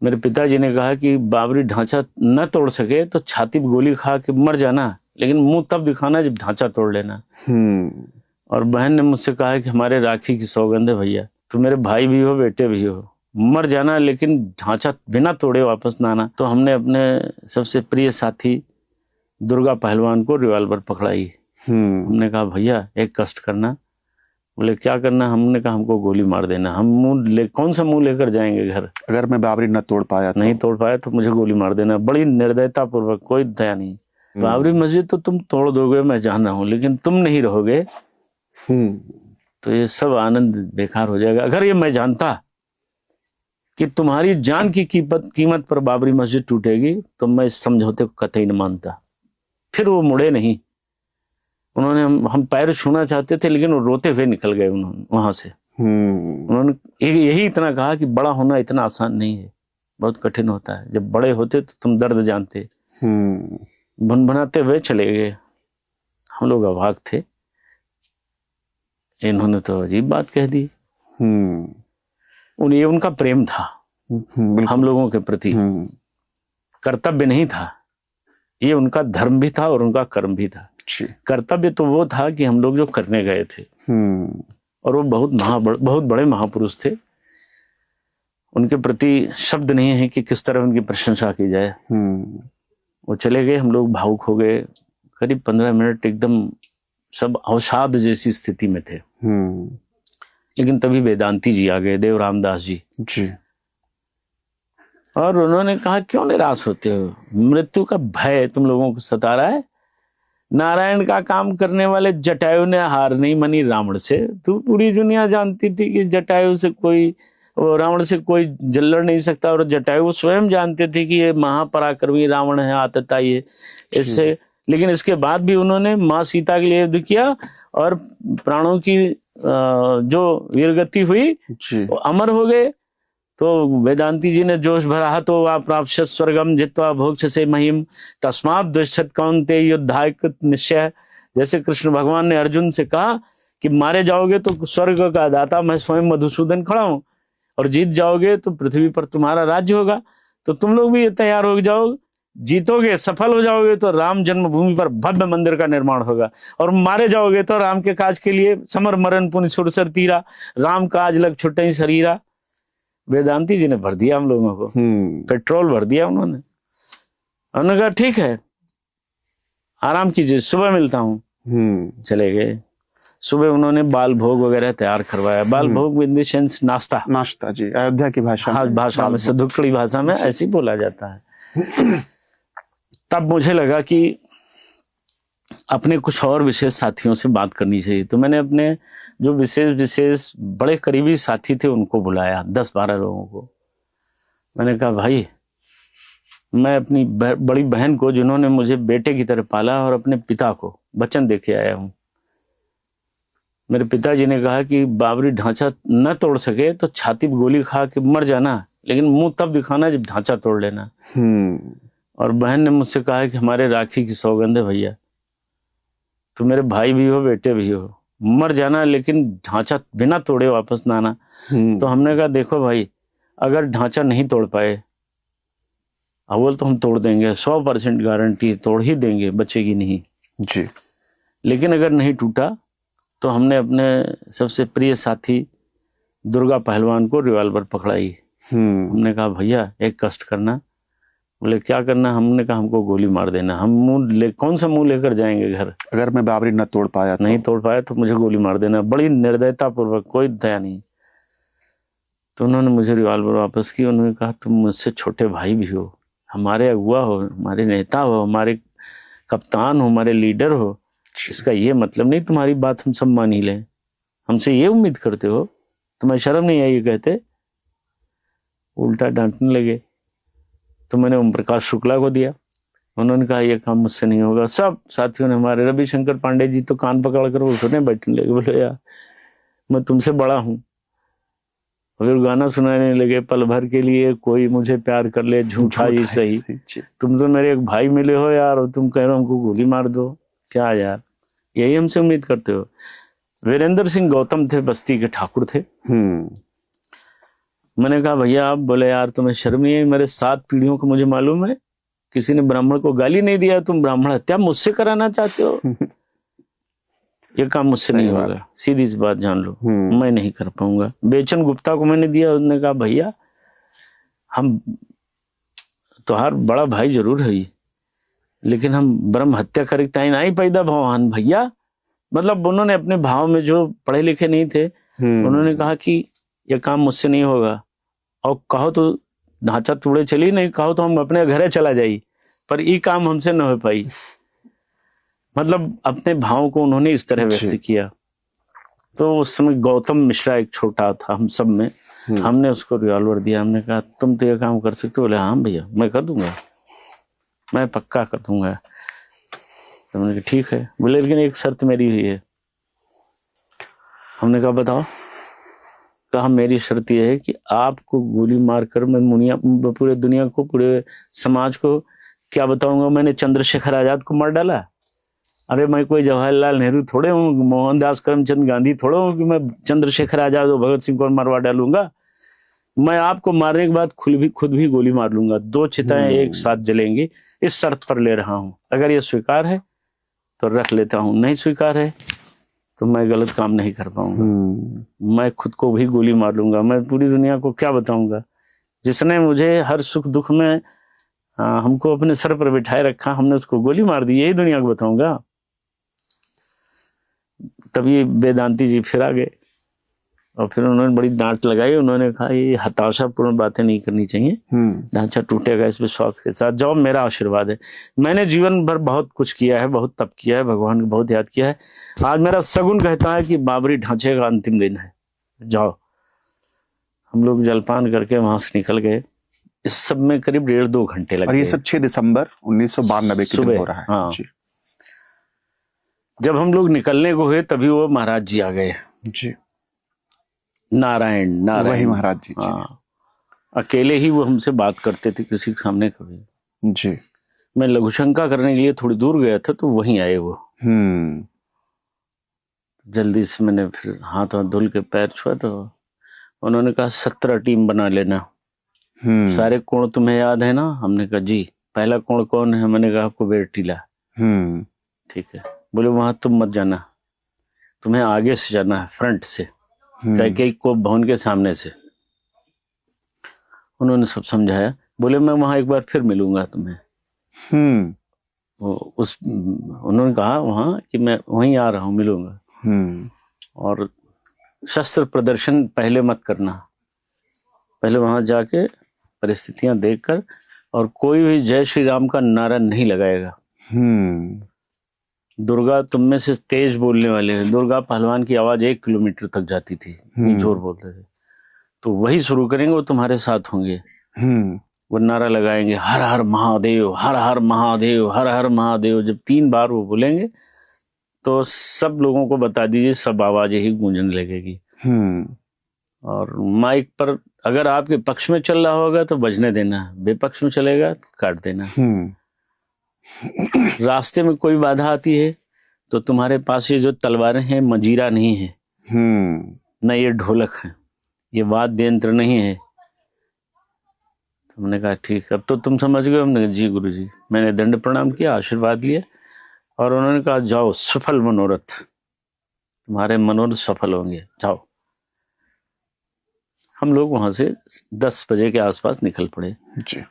मेरे पिताजी ने कहा कि बाबरी ढांचा न तोड़ सके तो छाती पे गोली खा के मर जाना, लेकिन मुंह तब दिखाना जब ढांचा तोड़ लेना। और बहन ने मुझसे कहा कि हमारे राखी की सौगंध है भैया, तो मेरे भाई भी हो बेटे भी हो, मर जाना लेकिन ढांचा बिना तोड़े वापस ना आना। तो हमने अपने सबसे प्रिय साथी दुर्गा पहलवान को रिवॉल्वर पकड़ाई। हमने कहा भैया एक कष्ट करना। बोले क्या करना? हमने कहा हमको गोली मार देना। हम कौन सा मुंह लेकर जाएंगे घर? अगर मैं बाबरी न तोड़ पाया तो? नहीं तोड़ पाया तो मुझे गोली मार देना। बड़ी निर्दयता पूर्वक, कोई दया नहीं। बाबरी मस्जिद तो तुम तोड़ दोगे मैं जान रहा हूं, लेकिन तुम नहीं रहोगे तो ये सब आनंद बेकार हो जाएगा। अगर ये मैं जानता कि तुम्हारी जान की कीमत पर बाबरी मस्जिद टूटेगी तो मैं इस समझौते को कतई न मानता। फिर वो मुड़े नहीं। उन्होंने हम पैर छूना चाहते थे, लेकिन वो रोते हुए निकल गए उन्होंने वहां से। उन्होंने यही इतना कहा कि बड़ा होना इतना आसान नहीं है, बहुत कठिन होता है। जब बड़े होते तो तुम दर्द जानते। भुनभुनाते हुए चले गए। हम लोग अवाक थे। इन्होंने तो अजीब बात कह दी। ये उनका प्रेम था हम लोगों के प्रति, कर्तव्य नहीं था। ये उनका धर्म भी था और उनका कर्म भी था। कर्तव्य तो वो था कि हम लोग जो करने गए थे, और वो बहुत बड़े महापुरुष थे। उनके प्रति शब्द नहीं है कि किस तरह उनकी प्रशंसा की जाए। वो चले गए, हम लोग भावुक हो गए। करीब 15 मिनट एकदम सब अवसाद जैसी स्थिति में थे। लेकिन तभी वेदांती जी आ गए, देव रामदास जी। और उन्होंने कहा क्यों निराश होते हो? मृत्यु का भय तुम लोगों को सता रहा है। नारायण का काम करने वाले जटायु ने हार नहीं मानी रावण से। तो पूरी दुनिया जानती थी कि जटायु से कोई, रावण से कोई लड़ नहीं सकता, और जटायु स्वयं जानते थे कि ये महापराक्रमी रावण है, आतताई है इससे। लेकिन इसके बाद भी उन्होंने माँ सीता के लिए युद्ध किया, और प्राणों की जो वीरगति हुई वो अमर हो गए। तो वेदांती जी ने जोश भरा, तो आप प्राप्त स्वर्गम जित्वा भोक्ष से महिम तस्मात् दुष्ट कौन्ते युद्धाय कृत निश्चय। जैसे कृष्ण भगवान ने अर्जुन से कहा कि मारे जाओगे तो स्वर्ग का दाता मैं स्वयं मधुसूदन खड़ा हूं, और जीत जाओगे तो पृथ्वी पर तुम्हारा राज्य होगा। तो तुम लोग भी ये तैयार हो जाओ, जीतोगे, सफल हो जाओगे तो राम जन्मभूमि पर भव्य मंदिर का निर्माण होगा, और मारे जाओगे तो राम के काज के लिए समर मरण पुण्य सुरसर तीरा, राम काज लग छुटे शरीरा। वेदांती जी ने भर दिया हम लोगों को, पेट्रोल भर दिया उन्होंने। उन्होंने कहा ठीक है आराम कीजिए, सुबह मिलता हूँ। चले गए। सुबह उन्होंने बाल भोग वगैरह तैयार करवाया। बाल भोग इन द सेंस नाश्ता जी, अयोध्या की भाषा, हाँ भाषा में, सदुक्कड़ी भाषा में ऐसी बोला जाता है। तब मुझे लगा कि अपने कुछ और विशेष साथियों से बात करनी चाहिए। तो मैंने अपने जो विशेष बड़े करीबी साथी थे उनको बुलाया, 10-12 लोगों को। मैंने कहा भाई, मैं अपनी बड़ी बहन को, जिन्होंने मुझे बेटे की तरह पाला, और अपने पिता को वचन देके आया हूँ। मेरे पिताजी ने कहा कि बाबरी ढांचा न तोड़ सके तो छाती पे गोली खा के मर जाना, लेकिन मुंह तब दिखाना जब ढांचा तोड़ लेना। और बहन ने मुझसे कहा कि हमारे राखी की सौगंध है भैया, तो मेरे भाई भी हो बेटे भी हो, मर जाना लेकिन ढांचा बिना तोड़े वापस ना आना। तो हमने कहा देखो भाई, अगर ढांचा नहीं तोड़ पाए अव्वल तो हम तोड़ देंगे, 100% गारंटी, तोड़ ही देंगे, बचेगी नहीं जी। लेकिन अगर नहीं टूटा तो हमने अपने सबसे प्रिय साथी दुर्गा पहलवान को रिवॉल्वर पकड़ाई। हमने कहा भैया एक कष्ट करना। बोले क्या करना? हमने कहा हमको गोली मार देना। हम कौन सा मुंह लेकर जाएंगे घर? अगर मैं बाबरी न तोड़ पाया तो? नहीं तोड़ पाया तो मुझे गोली मार देना। बड़ी निर्दयता पूर्वक, कोई दया नहीं। तो उन्होंने मुझे रिवॉल्वर वापस की। उन्होंने कहा तुम मुझसे छोटे भाई भी हो, हमारे अगुआ हो, हमारे नेता हो, हमारे कप्तान हो, हमारे लीडर हो। इसका ये मतलब नहीं तुम्हारी बात हम सब मान ही लें। हमसे ये उम्मीद करते हो? तुम्हें शर्म नहीं आई? कहते उल्टा डांटने लगे। तो मैंने ओम प्रकाश शुक्ला को दिया। उन्होंने कहा ये काम मुझसे नहीं होगा। सब साथियों ने, हमारे रविशंकर पांडे जी तो कान पकड़ कर उठने बैठने लगे। बोले यार मैं तुमसे बड़ा हूँ। फिर गाना सुनाने लगे, पल भर के लिए कोई मुझे प्यार कर ले, झूठा ही सही, तुम तो मेरे एक भाई मिले हो यार, और तुम कह रहे हो हमको गोली मार दो। क्या यार, यही हमसे उम्मीद करते हो? वीरेंद्र सिंह गौतम थे, बस्ती के ठाकुर थे। मैंने कहा भैया आप बोले यार तुम्हें शर्म नहीं है, मेरे 7 पीढ़ियों को मुझे मालूम है, किसी ने ब्राह्मण को गाली नहीं दिया, तुम ब्राह्मण हत्या मुझसे कराना चाहते हो? ये काम मुझसे नहीं होगा, सीधी सी बात जान लो, मैं नहीं कर पाऊंगा। बेचन गुप्ता को मैंने दिया, उसने कहा भैया हम तुहार बड़ा भाई जरूर है, लेकिन हम ब्रह्म हत्या करिता ही नहीं पैदा भगवान भैया। मतलब उन्होंने अपने भाव में, जो पढ़े लिखे नहीं थे, उन्होंने कहा कि यह काम मुझसे नहीं होगा, और कहो तो ढांचा तोड़े चली, नहीं कहो तो हम अपने घरे चला जाई, पर ये काम हमसे न हो पाई। मतलब अपने भाव को उन्होंने इस तरह व्यक्त किया। तो उस समय गौतम मिश्रा एक छोटा था हम सब में, हमने उसको रिवॉल्वर दिया, हमने कहा तुम तो ये काम कर सकते हो? बोले हाँ भैया मैं कर दूंगा, मैं पक्का कर दूंगा। तो हमने कहा ठीक है। बोले लेकिन एक शर्त मेरी हुई है। हमने कहा बताओ। कहा मेरी शर्त यह है कि आपको गोली मारकर मैं पूरे दुनिया को, पूरे समाज को क्या बताऊंगा, मैंने चंद्रशेखर आजाद को मार डाला? अरे मैं कोई जवाहरलाल नेहरू थोड़े हूँ, मोहनदास करमचंद गांधी थोड़े हूँ कि मैं चंद्रशेखर आजाद और भगत सिंह को मरवा डालूंगा। मैं आपको मारने के बाद खुद भी गोली मार लूंगा, 2 चिताएं एक साथ जलेंगी, इस शर्त पर ले रहा हूं। अगर ये स्वीकार है तो रख लेता हूं, नहीं स्वीकार है तो मैं गलत काम नहीं कर पाऊंगा। मैं खुद को भी गोली मार लूंगा। मैं पूरी दुनिया को क्या बताऊंगा? जिसने मुझे हर सुख दुख में हमको अपने सर पर बिठाए रखा, हमने उसको गोली मार दी, यही दुनिया को बताऊंगा। तभी वेदांती जी फिर आ गए और फिर उन्होंने बड़ी डांट लगाई। उन्होंने कहा ये हताशापूर्ण बातें नहीं करनी चाहिए, ढांचा टूटेगा इस विश्वास के साथ जाओ, मेरा आशीर्वाद है। मैंने जीवन भर बहुत कुछ किया है, बहुत तप किया है, भगवान को बहुत याद किया है। आज मेरा सगुन कहता है कि बाबरी ढांचे का अंतिम दिन है, जाओ। हम लोग जलपान करके वहां से निकल गए। इस सब में करीब 1.5-2 घंटे लगे। और ये सब 6 दिसंबर 1992 के दिन हो रहा है। हाँ। जब हम लोग निकलने को हुए तभी वो महाराज जी आ गए जी। नारायण वही महाराज जी। हाँ, अकेले ही वो हमसे बात करते थे, किसी के सामने कभी। जी। मैं लघुशंका करने के लिए थोड़ी दूर गया था तो वहीं आए वो। जल्दी से मैंने फिर हाथ धुल के पैर छुआ तो उन्होंने कहा 17 टीम बना लेना। सारे कोण तुम्हें याद है ना? हमने कहा जी। पहला कोण कौन है? मैंने कहा आपको बेरटीला। ठीक है। बोले वहां तुम मत जाना, तुम्हें आगे से जाना है, फ्रंट से, कई को भवन के सामने से। उन्होंने सब समझाया। बोले मैं वहां एक बार फिर मिलूंगा तुम्हें। उन्होंने कहा वहां कि मैं वहीं आ रहा हूं, मिलूंगा। और शस्त्र प्रदर्शन पहले मत करना, पहले वहां जाके परिस्थितियां देखकर, और कोई भी जय श्री राम का नारा नहीं लगाएगा। दुर्गा तुम में से तेज बोलने वाले हैं। दुर्गा पहलवान की आवाज 1 किलोमीटर तक जाती थी, जोर बोलते थे। तो वही शुरू करेंगे, वो तुम्हारे साथ होंगे। वो नारा लगाएंगे हर हर महादेव, हर हर महादेव, हर हर महादेव। जब 3 बार वो बोलेंगे तो सब लोगों को बता दीजिए, सब आवाजें ही गूंजने लगेगी। और माइक पर अगर आपके पक्ष में चल रहा होगा तो बजने देना, बेपक्ष में चलेगा तो काट देना। रास्ते में कोई बाधा आती है तो तुम्हारे पास ये जो तलवारें हैं मजीरा नहीं है, न ये ढोलक है, ये वाद्य यंत्र नहीं है। तो हमने कहा ठीक, अब तो तुम समझ गए। हमने कहा जी गुरु जी। मैंने दंड प्रणाम किया, आशीर्वाद लिया, और उन्होंने कहा जाओ, सफल मनोरथ, तुम्हारे मनोरथ सफल होंगे, जाओ। हम लोग वहां से 10 बजे के आसपास निकल पड़े। जी।